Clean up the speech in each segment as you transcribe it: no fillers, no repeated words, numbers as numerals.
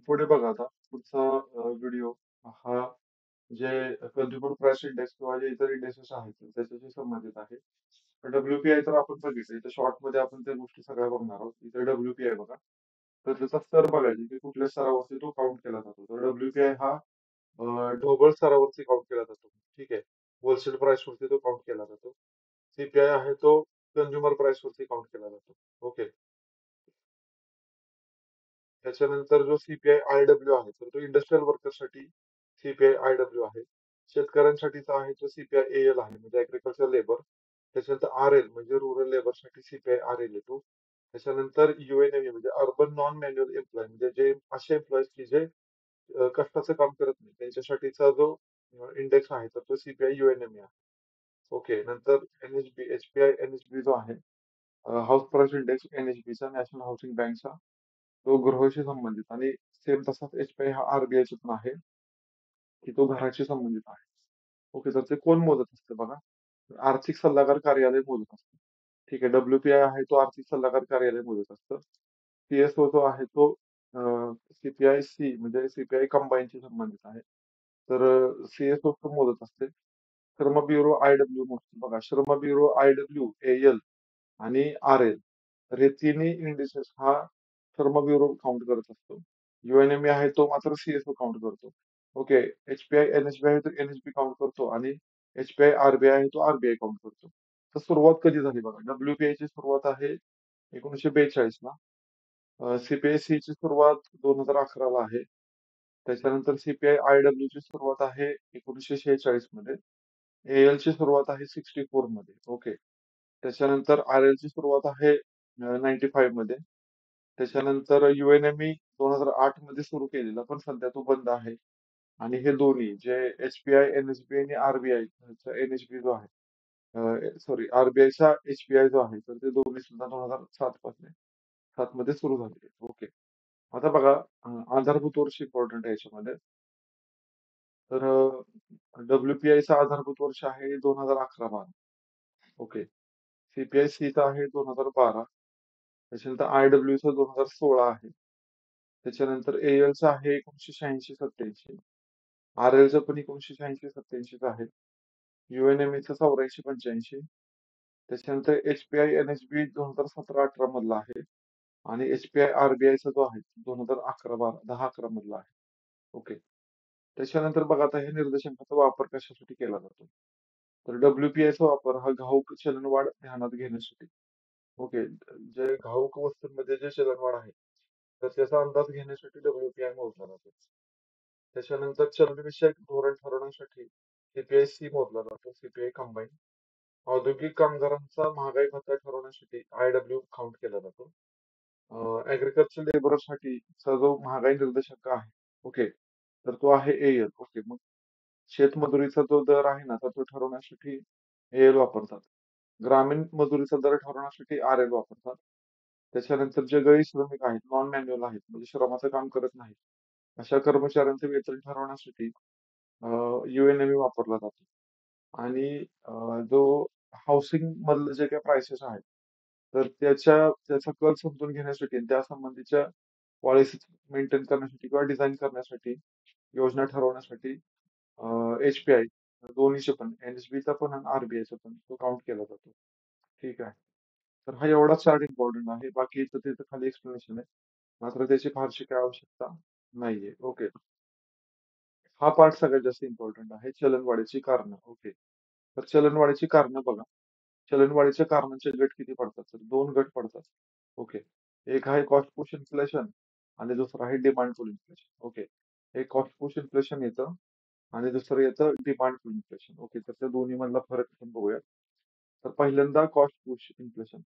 पुढे बघा आता पुढचा व्हिडिओ हा जे कंझ्युमर प्राइस इंडेक्स किंवा जे इतर इंडेक्सेस आहेत त्याच्याशी संबंधित आहे. डब्ल्यूपीआय तर आपण बघितलं इथं शॉर्ट मध्ये आपण त्या गोष्टी सगळ्या बघणार आहोत. इथे डब्ल्यूपीआय बघा. तर त्याचा स्तर बघायचा की कुठल्या स्तरावरती तो काउंट केला जातो. तर डब्ल्यूपीआय हा ढोबळ स्तरावरती काउंट केला जातो. ठीक आहे. होलसेल प्राइस वरती तो काउंट केला जातो. सीपीआय आहे तो कंझ्युमर प्राइस वरती काउंट केला जातो. ओके. त्याच्यानंतर जो सीपीआय आयडब्ल्यू आहे तर तो इंडस्ट्रियल वर्करसाठी सीपीआय आयडब्ल्यू आहे. शेतकऱ्यांसाठीचा आहे तो सीपीआय एएल आहे म्हणजे ऍग्रीकल्चर लेबर. त्याच्यानंतर आरएल म्हणजे रुरल लेबरसाठी सीपीआय आरएल येतो. त्याच्यानंतर युएनएमए म्हणजे अर्बन नॉन मॅन्युअल एम्प्लॉय म्हणजे जे असे एम्प्लॉईज की जे कष्टाचं काम करत नाही त्यांच्यासाठीचा जो इंडेक्स आहे तर तो सीपीआय युएनएमए आहे. ओके. नंतर एनएचबी एचपीआय एनएचबी जो आहे हाऊस प्राइस इंडेक्स एनएचबीचा नॅशनल हाऊसिंग बँकचा तो गृहाशी संबंधित आणि सेम तसाच एचपीआय हा आरबीआयचा पण आहे की तो घराशी संबंधित आहे. ओके. तर ते कोण मोजत असते बघा. आर्थिक सल्लागार कार्यालय मोजत असतं. ठीक आहे. डब्ल्यूपीआय आहे तो आर्थिक सल्लागार कार्यालय मोजत असतं. पीएसओ जो आहे तो सीपीआय सी म्हणजे सीपीआय कंबाईनशी संबंधित आहे. तर सीएसओ तो मोजत असते. श्रम ब्युरो आयडब्ल्यू मोजतो बघा. श्रम ब्युरो आयडब्ल्यू एएल आणि आरएल तर हे तिन्ही इंडिसेस हा श्रम ब्युरो काउंट करत असतो. युएनएमए आहे तो मात्र सीएसओ काउंट करतो. ओके. एचपीआय एनएचबी आहे तो एनएचबी काउंट करतो आणि एचपीआय आरबीआय आहे तो आरबीआय काउंट करतो. तर सुरुवात कधी झाली बघा. डब्ल्यूपीआय ची सुरुवात आहे 1942 ला. सीपीआय सी ची सुरुवात 2011 ला आहे. त्याच्यानंतर सीपीआय आयडब्ल्यू ची सुरुवात आहे 1946 मध्ये. एएल ची सुरुवात आहे 64 मध्ये. ओके. त्याच्यानंतर आरएल ची सुरुवात आहे 95 मध्ये. त्याच्यानंतर युएनएमई 2008 मध्ये सुरू केलेला पण सध्या तो बंद आहे. आणि हे दोन्ही जे एचपीआय एनएचबी आणि आरबीआय एनएचबी जो आहे सॉरी आरबीआयचा एचपीआय जो आहे तर ते दोन्ही सुद्धा 2007 पासून 7 मध्ये सुरू झाले. ओके. आता बघा आधारभूत वर्ष इम्पॉर्टंट आहे याच्यामध्ये. तर डब्ल्यूपीआय चा आधारभूत वर्ष आहे 2011-12. ओके. सीपीआय सी चा आहे 2012. त्याच्यानंतर आयडब्ल्यू चा 2016 आहे. त्याच्यानंतर एएल चा आहे 1986-87. आरएल चा पण 1986-87 आहे. युएनएमई चा 84-85. त्याच्यानंतर एचपीआय एनएचबी 2017-18 मधला आहे आणि एचपीआय आरबीआय चा जो आहे 2011-12 10-11 मधला आहे. ओके. त्याच्यानंतर बघा आता हे निर्देशांकाचा वापर कशासाठी केला जातो. तर डब्ल्यूपीआय चा वापर हा घाऊक चलनवाढ ध्यानात घेण्यासाठी. ओके. जे घाऊक वस्तूंमध्ये जे चलनवाढ आहे तर त्याचा अंदाज घेण्यासाठी डब्ल्यूपीआय मोजला जातो. त्याच्यानंतर चलनविषयक धोरण ठरवण्यासाठी सीपीआय सी मोजला जातो सीपीआय कंबाईन. औद्योगिक कामगारांचा महागाई भत्ता ठरवण्यासाठी आयडब्ल्यू काउंट केला जातो. ऍग्रीकल्चर लेबरसाठी जो महागाई निर्देशक आहे ओके तर तो आहे एएल. ओके. मग शेतमजुरीचा जो दर आहे ना तर तो ठरवण्यासाठी एएल वापरतात. ग्रामीण मजुरीचा दर ठरवण्यासाठी आरएल वापरतात. त्याच्यानंतर जे गैर श्रमिक आहेत नॉन मॅन्युअल आहेत म्हणजे श्रमाचं काम करत नाहीत अशा कर्मचाऱ्यांचे वेतन ठरवण्यासाठी युएनएमई वापरला जातो. आणि जो हाऊसिंग मधलं जे काही प्राइसेस आहेत तर त्याचा कल समजून घेण्यासाठी आणि त्या संबंधीच्या पॉलिसी मेंटेन करण्यासाठी किंवा डिझाईन करण्यासाठी योजना ठरवण्यासाठी एचपीआय दोन्हीचे पण एनएसबीचा पण आणि आरबीआयचा पण तो काउंट केला जातो. ठीक आहे. तर हा एवढा चार्ट इम्पॉर्टंट आहे. बाकी इथं तिथं खाली एक्सप्लेनेशन आहे. मात्र त्याची फारशी काय आवश्यकता नाहीये. ओके. हा पार्ट सगळ्यात जास्त इम्पॉर्टंट आहे. चलनवाढीची कारणं. ओके. तर चलनवाढीची कारणं बघा. चलनवाढीच्या कारणांचे गट किती पडतात? तर 2 गट पडतात. ओके. एक आहे कॉस्ट पुश इन्फ्लेशन आणि दुसरं आहे डिमांड पुल इन्फ्लेशन. ओके. एक कॉस्ट पुश इन्फ्लेशन येतं आणि दुसरं येतं डिमांड पुल इन्फ्लेशन. ओके. तर त्या दोन्ही मधला फरक आपण बघूया. तर पहिल्यांदा कॉस्ट पुश इन्फ्लेशन.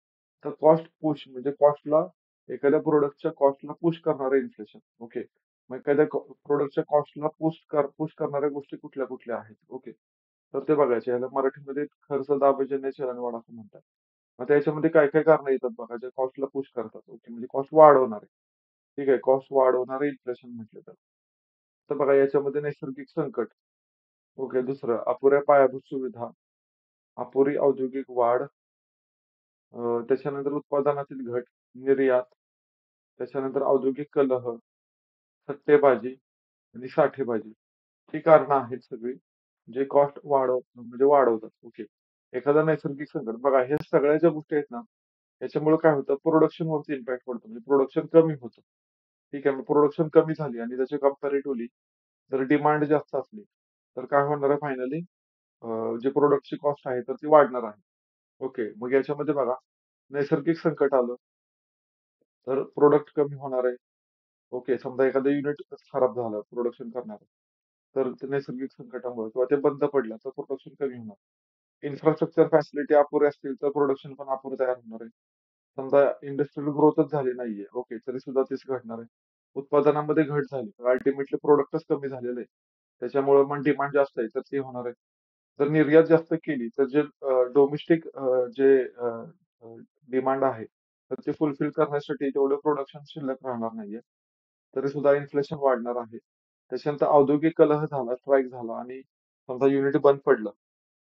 तर कॉस्ट पुश म्हणजे कॉस्टला एखाद्या प्रोडक्टच्या कॉस्टला पुश करणारं इन्फ्लेशन. ओके. मग एखाद्या प्रोडक्टच्या कॉस्टला पुश करणाऱ्या गोष्टी कुठल्या कुठल्या आहेत? ओके. तर ते बघायचे. याला मराठीमध्ये खर्च दाबजन्य चलनवाढ असं म्हणतात. मग त्याच्यामध्ये काय काय कारणं येतात बघा जे कॉस्टला पुश करतात. ओके. म्हणजे कॉस्ट वाढवणारे. ठीक आहे. कॉस्ट वाढवणारे इन्फ्लेशन म्हटलं तर. तर बघा याच्यामध्ये नैसर्गिक संकट. ओके. दुसरं अपुऱ्या पायाभूत सुविधा, अपुरी औद्योगिक वाढ, त्याच्यानंतर उत्पादनातील घट, निर्यात, त्याच्यानंतर औद्योगिक कलह, सट्टेबाजी आणि साठेबाजी ही कारणं आहेत सगळी जे कॉस्ट म्हणजे वाढवतात. ओके. एखादा नैसर्गिक संकट बघा हे सगळ्या ज्या गोष्टी आहेत ना, याच्यामुळे काय होतं प्रोडक्शन वरती इम्पॅक्ट पडतो. म्हणजे प्रोडक्शन कमी होतं. ठीक आहे. मग प्रोडक्शन कमी झाली आणि त्याची कंपॅरेटिव्हली जर डिमांड जास्त असली, तर काय होणार आहे फायनली जे प्रोडक्टची कॉस्ट आहे तर ती वाढणार आहे. ओके. मग याच्यामध्ये बघा नैसर्गिक संकट आलं, तर प्रोडक्ट कमी होणार आहे. ओके. समजा एखादं युनिट खराब झालं प्रोडक्शन करणार तर ते नैसर्गिक संकटामुळे किंवा ते बंद पडलं तर प्रोडक्शन कमी होणार. इन्फ्रास्ट्रक्चर फॅसिलिटी अपुऱ्या असतील तर प्रोडक्शन पण अपुरं तयार होणार आहे. समजा इंडस्ट्रियल ग्रोथच झाली नाहीये, ओके, तरी सुद्धा तेच घडणार आहे. उत्पादनामध्ये घट झाली, तर अल्टिमेटली प्रोडक्टच कमी झालेलं आहे. त्याच्यामुळे मग डिमांड जास्त आहे, तर ते होणार आहे. जर निर्यात जास्त केली, तर जे डोमेस्टिक जे डिमांड आहे, तर ते फुलफिल करण्यासाठी तेवढं प्रोडक्शन शिल्लक राहणार नाहीये. तरी सुद्धा इन्फ्लेशन वाढणार आहे. त्याच्यानंतर औद्योगिक कलह झाला, स्ट्राईक झाला आणि समजा युनिट बंद पडलं,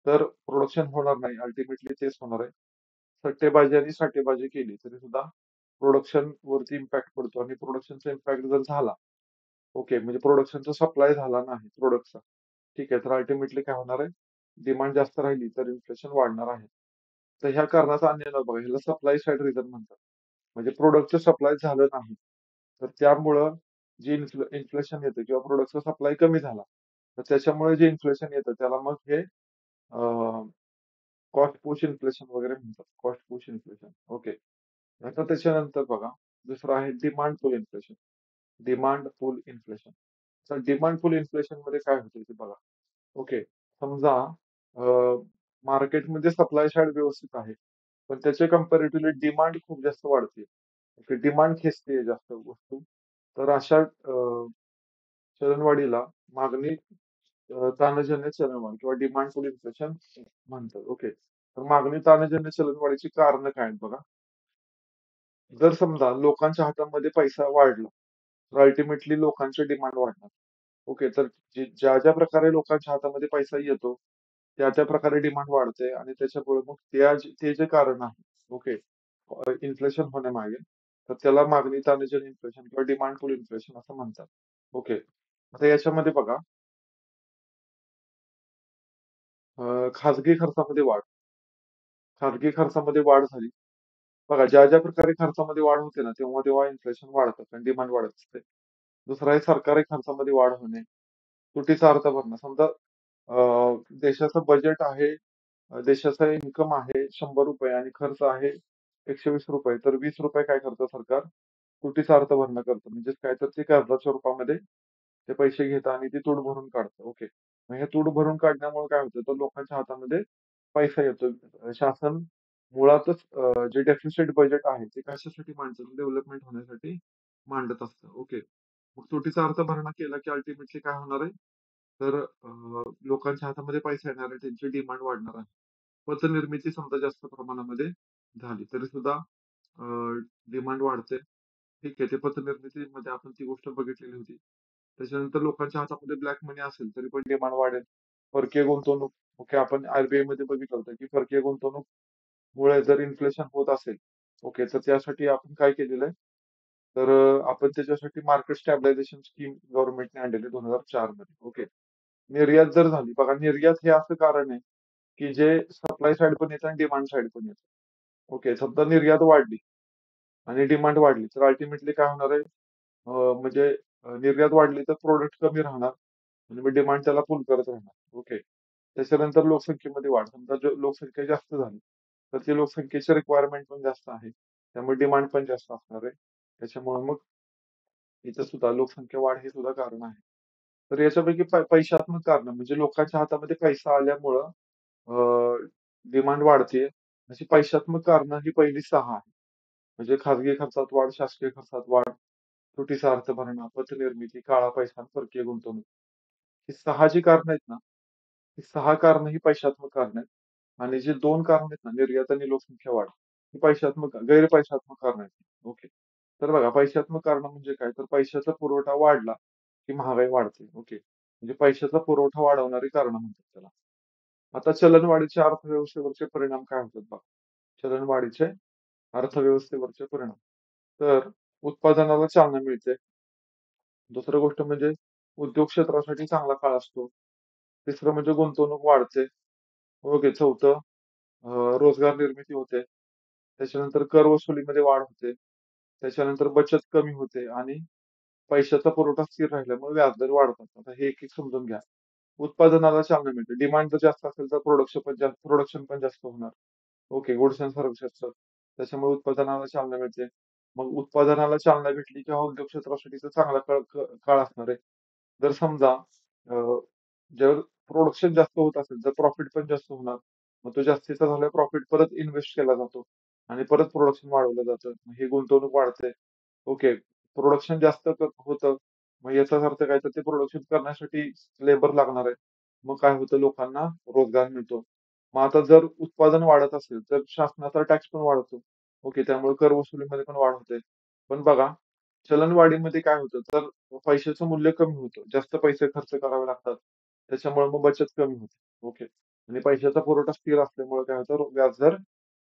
तर प्रोडक्शन होणार नाही. अल्टिमेटली तेच होणार आहे. सट्टेबाजी आणि साठेबाजी केली तरी सुद्धा प्रोडक्शन वरती इम्पॅक्ट पडतो आणि प्रोडक्शनचा इम्पॅक्ट जर झाला, ओके, म्हणजे प्रोडक्शनचा सप्लाय झाला नाही प्रोडक्टचा, ठीक आहे, तर अल्टिमेटली काय होणार आहे? डिमांड जास्त राहिली तर इन्फ्लेशन वाढणार आहे. तर ह्या कारणाचा अन्य न बघा, ह्याला सप्लाय साइड रिझन म्हणतात. म्हणजे प्रोडक्टचं सप्लाय झालं नाही. तर त्यामुळं जे इन्फ्लेशन येतं किंवा प्रोडक्टचा सप्लाय कमी झाला, तर त्याच्यामुळे जे इन्फ्लेशन येतं त्याला मग हे कॉस्ट पुश इन्फ्लेशन वगैरे म्हणतात. Cost push inflation. ओके. आता त्याच्यानंतर बघा, दुसरं आहे demand pull inflation. Demand pull inflation. तर डिमांड पुल इन्फ्लेशन मध्ये काय होतं ते बघा. ओके. समजा मार्केटमध्ये सप्लाय साइड व्यवस्थित आहे. पण त्याच्या कंपॅरेटिव्हली डिमांड खूप जास्त वाढते. ओके. डिमांड खेचते जास्त वस्तू. तर अशा चलनवाढीला मागणी ताणजन्य चलनवाढ किंवा डिमांड पुल इन्फ्लेशन म्हणतात. ओके. तर मागणी ताणजन्य चलनवाढीची कारणं काय आहेत बघा. जर समजा लोकांच्या हातामध्ये पैसा वाढला, तर अल्टिमेटली लोकांची डिमांड वाढणार. ओके. तर ज्या प्रकारे लोकांच्या हातामध्ये पैसा येतो, त्या प्रकारे डिमांड वाढते आणि त्याच्यामुळे मग ते जे कारण आहे, ओके, इन्फ्लेशन होण्यामागे, तर त्याला मागणी ताणजन्य इन्फ्लेशन किंवा डिमांड पुल इन्फ्लेशन असं म्हणतात. ओके. आता याच्यामध्ये बघा खाजगी खर्चामध्ये वाढ. खाजगी खर्चामध्ये वाढ झाली. बघा ज्या प्रकारे खर्चामध्ये वाढ होते ना, तेव्हा इन्फ्लेशन वाढतं आणि डिमांड वाढत असते. दुसरा आहे सरकारी खर्चामध्ये वाढ होणे. तुटीचा अर्थ भरणं. समजा देशाचं बजेट आहे, देशाचा इन्कम आहे ₹100 आणि खर्च आहे ₹120 तर ₹20 काय करतं सरकार? तुटीचा अर्थ भरणं करतं. म्हणजेच काय तर ते कर्जाच्या रूपामध्ये ते पैसे घेतं आणि ती तूट भरून काढतं. ओके. मग हे तूट भरून काढण्यामुळे काय होतं? तर लोकांच्या हातामध्ये पैसा येतो. शासन मुळातच जे डेफिसिट बजेट आहे ते कशासाठी मांडतं? डेव्हलपमेंट होण्यासाठी मांडत असतं. ओके. मग तुटीचा अर्थ भरणा केला की अल्टिमेटली काय होणार आहे? तर लोकांच्या हातामध्ये पैसा येणार आहे, त्यांची डिमांड वाढणार आहे. पतनिर्मिती समजा जास्त प्रमाणामध्ये झाली तरी सुद्धा डिमांड वाढते. ठीक आहे. ते पतनिर्मितीमध्ये आपण ती गोष्ट बघितलेली होती. त्याच्यानंतर लोकांच्या हातामध्ये ब्लॅक मनी असेल तरी पण डिमांड वाढेल. परकीय गुंतवणूक ओके आपण आर मध्ये बघितलं होतं की परकीय गुंतवणूकमुळे जर इन्फ्लेशन होत असेल, ओके, तर त्यासाठी आपण काय केलेलं आहे? तर आपण त्याच्यासाठी मार्केट स्टॅबिलायझेशन स्कीम गव्हर्नमेंटने आणलेली 2004 मध्ये. ओके. निर्यात जर झाली, बघा निर्यात हे असं कारण आहे, की जे सप्लाय साइड पण येतं आणि डिमांड साइड पण येतं. ओके. समजा निर्यात वाढली आणि डिमांड वाढली, तर अल्टिमेटली काय होणार आहे? म्हणजे निर्यात वाढली तर प्रोडक्ट कमी राहणार आणि मग डिमांड त्याला पुल करत राहणार. ओके. त्याच्यानंतर लोकसंख्येमध्ये वाढ. समजा लोकसंख्या जास्त झाली, तर ती लोकसंख्येची रिक्वायरमेंट पण जास्त आहे. त्यामुळे डिमांड पण जास्त असणार आहे. त्याच्यामुळे मग इथं सुद्धा लोकसंख्या वाढ हे सुद्धा कारण आहे. तर याच्यापैकी पैशात्मक कारणं म्हणजे लोकांच्या हातामध्ये पैसा आल्यामुळं डिमांड वाढतेय. अशी पैशात्मक कारणं ही पहिली 6 आहेत. म्हणजे खाजगी खर्चात वाढ, शासकीय खर्चात वाढ, तुटीचा अर्थ भरणा, पतनिर्मिती, काळा पैसा आणि परकीय गुंतवणूक. ही 6 जी कारणं आहेत ना, ही 6 कारणं ही पैशात्मक कारणं आहेत. आणि जी 2 कारणं आहेत ना, निर्यात आणि लोकसंख्या वाढ, ही गैर-पैशात्मक कारणं आहेत. ओके. तर बघा पैशात्मक कारणं म्हणजे काय? तर पैशाचा पुरवठा वाढला, की महागाई वाढते. ओके. म्हणजे पैशाचा पुरवठा वाढवणारी कारणं म्हणतात त्याला. आता चलनवाढीचे अर्थव्यवस्थेवरचे परिणाम काय होतात बघा. चलनवाढीचे अर्थव्यवस्थेवरचे परिणाम. तर उत्पादनाला चालना मिळते. दुसरं गोष्ट म्हणजे उद्योग क्षेत्रासाठी चांगला काळ असतो. तिसरं म्हणजे गुंतवणूक वाढते. ओके. चौथं रोजगार निर्मिती होते. त्याच्यानंतर कर वसुलीमध्ये वाढ होते. त्याच्यानंतर बचत कमी होते आणि पैशाचा पुरवठा स्थिर राहिल्यामुळे व्याजदर वाढतात. आता हे एक एक समजून घ्या. उत्पादनाला चालना मिळते. डिमांड जर जास्त असेल तर प्रोडक्शन पण जास्त होणार. ओके. गुड्स अँड सर्व्हिसेसचं. त्याच्यामुळे उत्पादनाला चालना मिळते. मग उत्पादनाला चालना भेटली की हा उद्योग क्षेत्रासाठीचा चांगला काळ असणार आहे. जर समजा अ, जर प्रोडक्शन जास्त होत असेल तर प्रॉफिट पण जास्त होणार. मग तो जास्तीचा झाल्यावर प्रॉफिट परत इन्व्हेस्ट केला जातो आणि परत प्रोडक्शन वाढवलं जातं. मग ही गुंतवणूक वाढते. ओके. प्रोडक्शन जास्त होतं. मग याचाच अर्थ काय तर ते प्रोडक्शन करण्यासाठी लेबर लागणार आहे. मग काय होतं लोकांना रोजगार मिळतो. मग आता जर उत्पादन वाढत असेल तर शासनाचा टॅक्स पण वाढतो. ओके. त्यामुळे कर वसुलीमध्ये पण वाढ होते. पण बघा चलनवाढीमध्ये काय होतं तर पैशाचं मूल्य कमी होतं. जास्त पैसे खर्च करावे लागतात. त्याच्यामुळे मग बचत कमी होते. ओके. आणि पैशाचा पुरवठा स्थिर असल्यामुळे काय होतं व्याजदर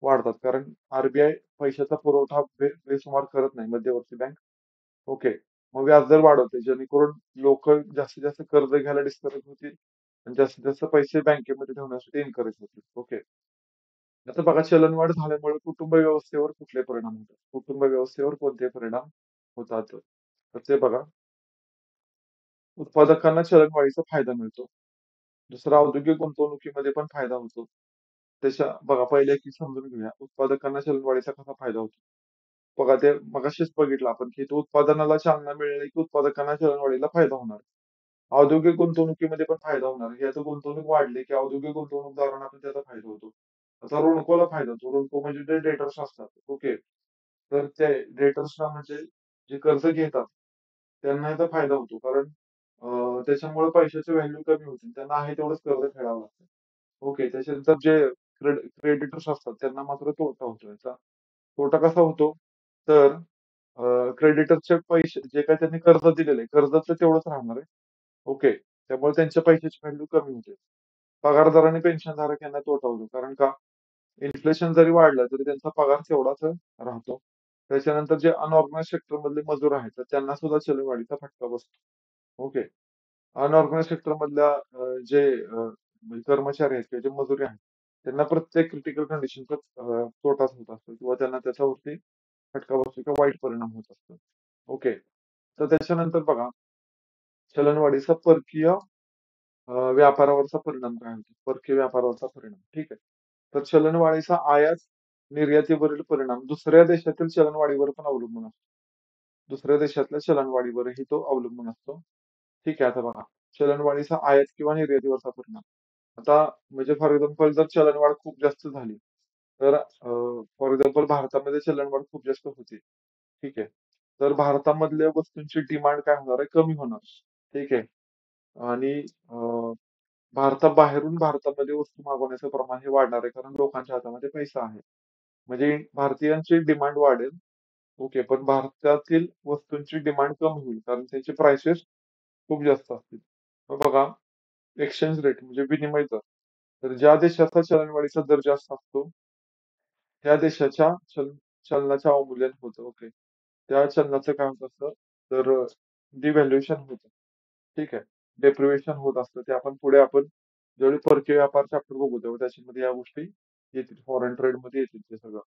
वाढतात. कारण आरबीआय पैशाचा पुरवठा बेसुमार करत नाही मध्यवर्ती बँक. ओके. मग व्याजदर वाढवते जेणेकरून लोक जास्तीत जास्त कर्ज घ्यायला डिस्करेज होतील आणि जास्तीत जास्त पैसे बँकेमध्ये ठेवण्यासाठी एनकरेज होतील. ओके. आता बघा चलनवाढ झाल्यामुळे कुटुंब व्यवस्थेवर कुठले परिणाम होतात? कुटुंब व्यवस्थेवर कोणते परिणाम होतात? तर ते बघा उत्पादकांना चलनवाढीचा फायदा मिळतो. दुसरा औद्योगिक गुंतवणुकीमध्ये पण फायदा होतो. बघा पहिले की समजून घेऊया उत्पादकांना चलनवाढीचा कसा फायदा होतो. बघा ते मगाशीच बघितलं आपण की तो उत्पादनाला चालना मिळाली की उत्पादकांना चलनवाढीला फायदा होणार. औद्योगिक गुंतवणुकीमध्ये पण फायदा होणार. ही आता गुंतवणूक वाढली की औद्योगिक गुंतवणूकदारांना पण त्याचा फायदा होतो. आता ऋणकोला फायदा होतो. ऋणको म्हणजे ते डेटर्स असतात. ओके. तर ते डेटर्सना म्हणजे जे कर्ज घेतात त्यांना याचा फायदा होतो. कारण त्याच्यामुळे पैशाची व्हॅल्यू कमी होते. त्यांना आहे तेवढंच कर्ज फेडावं लागतं. ओके. त्याच्यानंतर जे क्रेडिटर्स असतात त्यांना मात्र तोटा होतो याचा. तोटा कसा होतो? तर क्रेडिटरचे पैसे जे काही त्यांनी कर्ज दिलेलं आहे, कर्जाचं तेवढंच राहणार आहे. ओके. त्यामुळे त्यांच्या पैशाची व्हॅल्यू कमी होते. पगारदार आणि पेन्शनधारक यांना तोटा होतो. कारण का? इन्फ्लेशन जरी वाढलं तरी त्यांचा पगार तेवढाच राहतो. त्याच्यानंतर जे अनऑर्गनाइज्ड सेक्टर मधले मजूर आहेत, तर त्यांना सुद्धा चलनवाढीचा फटका बसतो. ओके. अनऑर्गनाइज्ड सेक्टर मधल्या जे म्हणजे कर्मचारी आहेत किंवा जे मजुरी आहेत, त्यांना प्रत्येक क्रिटिकल कंडिशनचा तोटाच होत असतो किंवा त्यांना त्याच्यावरती फटका बसतो किंवा वाईट परिणाम होत असतो. ओके. तर त्याच्यानंतर बघा चलनवाढीचा परकीय व्यापारावरचा परिणाम काय होतो? परकीय व्यापारावरचा परिणाम. ठीक आहे. तर चलनवाढीचा आयात निर्यातीवरील परिणाम दुसऱ्या देशातील चलनवाढीवर पण अवलंबून असतो. दुसऱ्या देशातल्या चलनवाढीवरही तो अवलंबून असतो. ठीक आहे. आता बघा चलनवाढीचा आयात किंवा निर्यातीवरचा परिणाम. आता म्हणजे फॉर एक्झाम्पल जर चलनवाढ खूप जास्त झाली, तर फॉर एक्झाम्पल भारतामध्ये चलनवाढ खूप जास्त होती. ठीक आहे. तर भारतामधल्या वस्तूंची डिमांड काय होणार आहे? कमी होणार. ठीक आहे. आणि भारताबाहेरून भारतामध्ये वस्तू मागवण्याचं प्रमाण हे वाढणार आहे कारण लोकांच्या हातामध्ये पैसा आहे. म्हणजे भारतीयांची डिमांड वाढेल. ओके. पण भारतातील वस्तूंची डिमांड कमी होईल कारण त्याचे प्राइसेस खूप जास्त असतील. मग बघा एक्सचेंज रेट म्हणजे विनिमय दर. तर ज्या देशाचा चलनवाढीचा दर जास्त असतो, त्या देशाच्या चलनाचं अवमूल्यन होतं. ओके. त्या चलनाचं काय होत असतं, तर डिव्हॅल्युएशन होतं. ठीक आहे. डेप्रिव्हेशन होत असतं. ते आपण जेवढे परकीय व्यापार चॅप्टर बघू तेव्हा त्याच्यामध्ये या गोष्टी येतील. फॉरेन ट्रेडमध्ये येतील ते सगळं.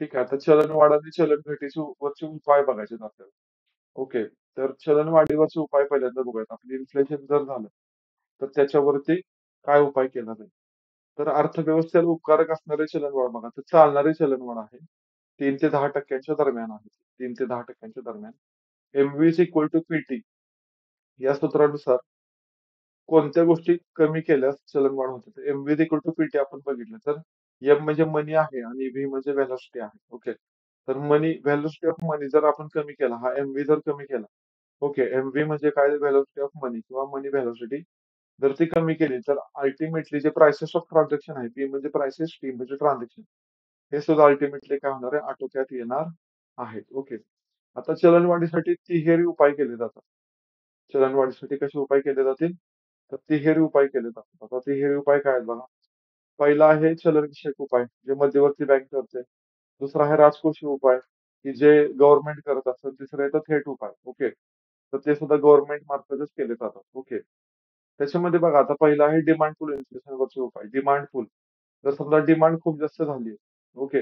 ठीक आहे. आता चलनवाढ आणि चलन घटीचे वरचे उपाय बघायचे आहेत आपल्याला. ओके. तर चलनवाढीवरचे उपाय पहिल्यांदा बघूयात. आपली इन्फ्लेशन जर झालं, तर त्याच्यावरती काय उपाय केला जाईल? तर अर्थव्यवस्थेला उपकारक असणारे चलनवाढ बघा, तर चालणारे चलनवाढ आहे. 3 ते 10% दरम्यान आहे. 3 ते 10% दरम्यान. M V is equal to P T या सूत्रानुसार कोणत्या गोष्टी कमी केल्यास चलनवाढ होते. तर M V is equal to P T आपण बघितलं तर एम म्हणजे मनी आहे आणि व्ही म्हणजे व्हेलॉसिटी आहे. ओके. तर व्हेलॉसिटी ऑफ मनी जर आपण कमी केला, हा एम-व्ही जर कमी केला. ओके. एम-व्ही म्हणजे काय? व्हेलॉसिटी ऑफ मनी किंवा मनी व्हेलॉसिटी. जर ती कमी केली तर अल्टिमेटली जे प्राइसेस ऑफ ट्रान्झॅक्शन आहे, पी म्हणजे प्राइसेस, टी म्हणजे ट्रान्झॅक्शन. हे सुद्धा अल्टिमेटली काय होणार आहे? आटोक्यात येणार आहेत. ओके. आता चलनवाढीसाठी तिहेरी उपाय केले जातात. चलनवाढीसाठी कसे उपाय केले जातील? तर तिहेरी उपाय केले जातात. आता तिहेरी उपाय काय आहेत बघा. पहिला आहे चलनविषयक उपाय, जे मध्यवर्ती बँक करते. दुसरा आहे राजकोषीय उपाय, की जे गव्हर्नमेंट करत असतं. तिसरं येतं थेट उपाय. ओके. तर ते सुद्धा गव्हर्नमेंट मार्फतच केले जातात. ओके. त्याच्यामध्ये बघा आता पहिला आहे डिमांड पुल इन्फ्लेशनवरचे उपाय. Demand pull. जर समजा डिमांड खूप जास्त झाली, ओके.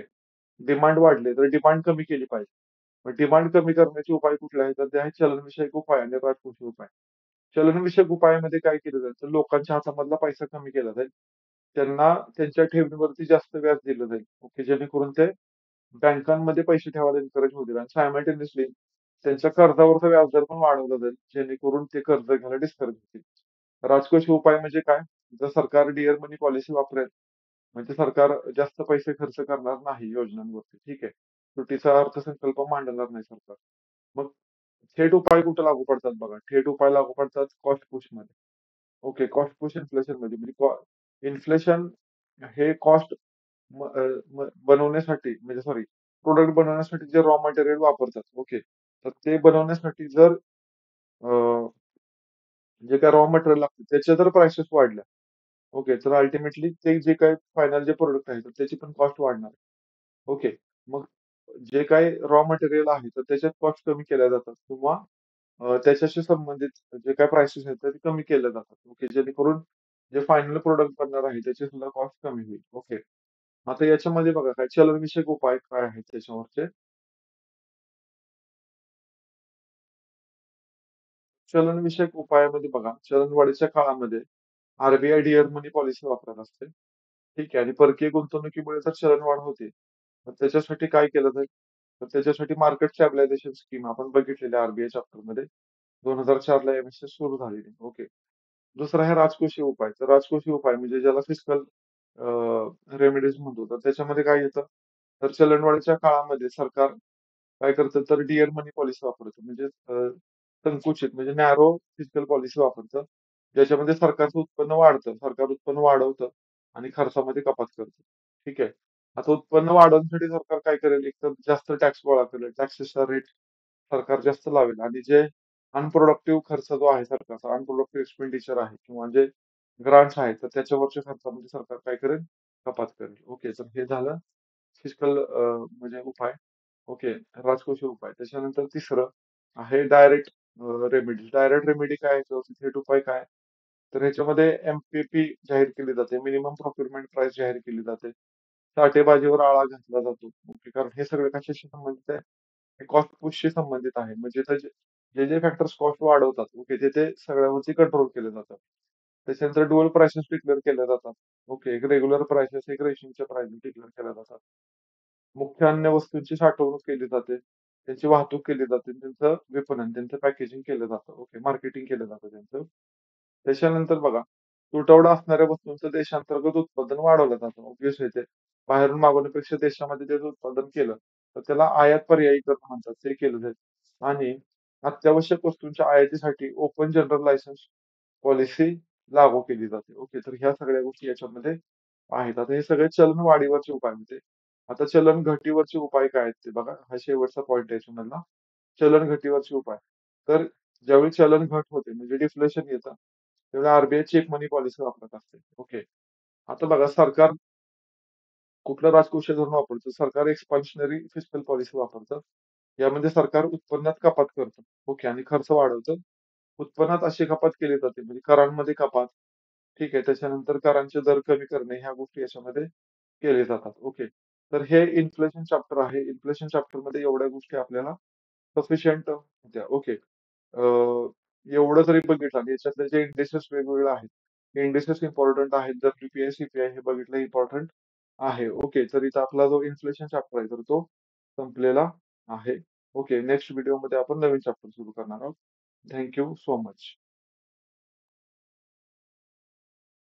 डिमांड वाढली, तर डिमांड कमी केली पाहिजे. मग डिमांड कमी करण्याचे उपाय कुठले आहेत? तर ते आहेत चलनविषयक उपाय आणि राजकोषीय उपाय. चलनविषयक उपायामध्ये काय केलं जाईल? तर लोकांच्या हातामधला पैसा कमी केला जाईल. त्यांना त्यांच्या ठेवींवरती जास्त व्याज दिलं जाईल. ओके. जेणेकरून ते बँकांमध्ये पैसे ठेवायला एन्करेज होतील आणि सायमल्टेनियसली त्यांच्या कर्जावरचा व्याजदर पण वाढवला जाईल, जेणेकरून ते कर्ज घ्यायला डिस्करेज होतील. राजकोषीय उपाय म्हणजे काय? जर सरकार डिअर मनी पॉलिसी वापरेल, म्हणजे सरकार जास्त पैसे खर्च करणार नाही योजनांवरती. ठीक आहे. तुटीचा अर्थसंकल्प मांडणार नाही सरकार. मग थेट उपाय कुठे लागू पडतात बघा. थेट उपाय लागू पडतात कॉस्ट पुशमध्ये. ओके. कॉस्ट पुश इन्फ्लेशनमध्ये म्हणजे इन्फ्लेशन हे कॉस्ट बनवण्यासाठी म्हणजे सॉरी प्रोडक्ट बनवण्यासाठी जे रॉ मटेरियल वापरतात. ओके. तर ते बनवण्यासाठी जर अ, जे काही रॉ मटेरियल लागतं त्याच्या जर प्राइसेस वाढल्या, ओके. तर अल्टिमेटली ते जे काही फायनल जे प्रोडक्ट आहे तर त्याची पण कॉस्ट वाढणार. ओके. मग जे काही रॉ मटेरियल आहे तर त्याच्यात कॉस्ट कमी केल्या जातात किंवा त्याच्याशी संबंधित जे काही प्राइसेस आहेत तर ते कमी केल्या जातात. ओके. जेणेकरून जे फायनल प्रोडक्ट बनणार आहे त्याची सुद्धा कॉस्ट कमी होईल. ओके. आता याच्यामध्ये बघा काय चलनविषयक उपाय काय आहेत त्याच्यावरचे. चलनविषयक उपायामध्ये बघा, चलनवाढीच्या काळामध्ये आरबीआय डिअर मनी पॉलिसी वापरत असते. ठीक आहे. आणि परकीय गुंतवणुकीमुळे जर चलनवाढ होते, तर त्याच्यासाठी काय केलं जाईल? तर त्याच्यासाठी मार्केट स्टॅबिलायझेशन स्कीम आपण बघितलेली आरबीआय चॅप्टरमध्ये 2004 ला एमएसएस सुरू झालेली. ओके. दुसरा आहे राजकोषीय उपाय. तर राजकोषीय उपाय म्हणजे ज्याला फिस्कल रेमेडीज म्हणतो. तर त्याच्यामध्ये काय येतं? तर चलनवाढीच्या काळामध्ये सरकार काय करतं तर डिअर मनी पॉलिसी वापरतं. म्हणजे संकुचित म्हणजे नॅरो फिस्कल पॉलिसी वापरतं. ज्याच्यामध्ये सरकारचं उत्पन्न वाढतं. सरकार उत्पन्न वाढवतं आणि खर्चामध्ये कपात करतं. ठीक आहे. आता उत्पन्न वाढवण्यासाठी सरकार काय करेल? एकतर जास्त टॅक्स गोळा करेल. टॅक्सेसचा रेट सरकार जास्त लावेल आणि जे अनप्रोडक्टिव्ह खर्च जो आहे सरकारचा, अनप्रोडक्टिव्ह एक्सपेंडिचर आहे किंवा जे ग्रांट्स आहेत, तर त्याच्यावरच्या खर्चामध्ये सरकार काय करेल? कपात करेल. ओके. तर हे झालं फिस्कल म्हणजे उपाय. ओके. राजकोषीय उपाय. त्याच्यानंतर तिसरं आहे डायरेक्ट रेमेडी. डायरेक्ट रेमेडी काय आहे? किंवा थेट उपाय काय? तर ह्याच्यामध्ये एमपीपी जाहीर केली जाते. मिनिमम प्रोक्युरमेंट प्राइस जाहीर केली जाते. साठेबाजीवर आळा घातला जातो. ओके. कारण हे सगळे कशाशी संबंधित आहे? हे कॉस्ट पुशशी संबंधित आहे. म्हणजे त्याचे जे फॅक्टर्स कॉस्ट वाढवतात, ओके, ते सगळ्यावरती कंट्रोल केले जातात. त्याच्यानंतर डुअल प्राइसेस डिक्लेअर केल्या जातात. ओके. एक रेग्युलर प्राइसेस, एक रेशनिंगच्या प्राइसेस डिक्लेअर केल्या जातात. मुख्य अन्न वस्तूंची साठवणूक केली जाते. त्यांची वाहतूक केली जाते. त्यांचं विपणन, त्यांचं पॅकेजिंग केलं जातं. ओके. मार्केटिंग केलं जातं त्यांचं. त्याच्यानंतर बघा, तुटवडा असणाऱ्या वस्तूंचं देशांतर्गत उत्पादन वाढवलं जातं. ऑब्व्हियस आहे ते. बाहेरून मागवण्यापेक्षा देशामध्ये त्याचं उत्पादन केलं, तर त्याला आयात पर्यायी कर म्हणतात. ते केलं जाईल. आणि अत्यावश्यक वस्तूंच्या आयातीसाठी ओपन जनरल लायसन्स पॉलिसी लागू केली जाते. ओके. तर ह्या सगळ्या गोष्टी याच्यामध्ये आहेत. आता हे सगळे चलनवाढीवरचे उपाय होते. आता चलन घटीवरचे उपाय काय आहेत ते बघा. हा शेवटचा पॉइंट आहे याच्यामधला. चलन घटीवरचे उपाय. तर ज्यावेळी चलन घट होते म्हणजे डिफ्लेशन येतं, त्यावेळी आरबीआय चेक मनी पॉलिसी वापरत असते. ओके. आता बघा सरकार कुठलं राजकोषीय धोरण वापरतं? सरकार एक्सपान्शनरी फिस्कल पॉलिसी वापरतं. यामध्ये सरकार उत्पन्नात कपात करतं. ओके. आणि खर्च वाढवतं. उत्पन्नात अशी कपात केली जाते म्हणजे करांमध्ये कपात, ठीक आहे. त्याच्यानंतर करांचे दर कमी करणे ह्या गोष्टी याच्यामध्ये केले जातात. ओके. तर हे इन्फ्लेशन चॅप्टर आहे. इन्फ्लेशन चॅप्टरमध्ये एवढ्या गोष्टी आपल्याला सफिशियंट होत्या. ओके. एवढं जरी बघितलं आणि याच्यातले जे इंडेक्सेस वेगवेगळे आहेत, हे इंडेक्सेस इम्पॉर्टंट आहेत. जर पीपीआय, सीपीआय हे बघितलं इम्पॉर्टंट आहे. ओके. तर इथं आपला जो इन्फ्लेशन चॅप्टर आहे, तर तो संपलेला आहे. ओके. नेक्स्ट व्हिडिओमध्ये आपण नवीन चॅप्टर सुरू करणार आहोत. Thank so much.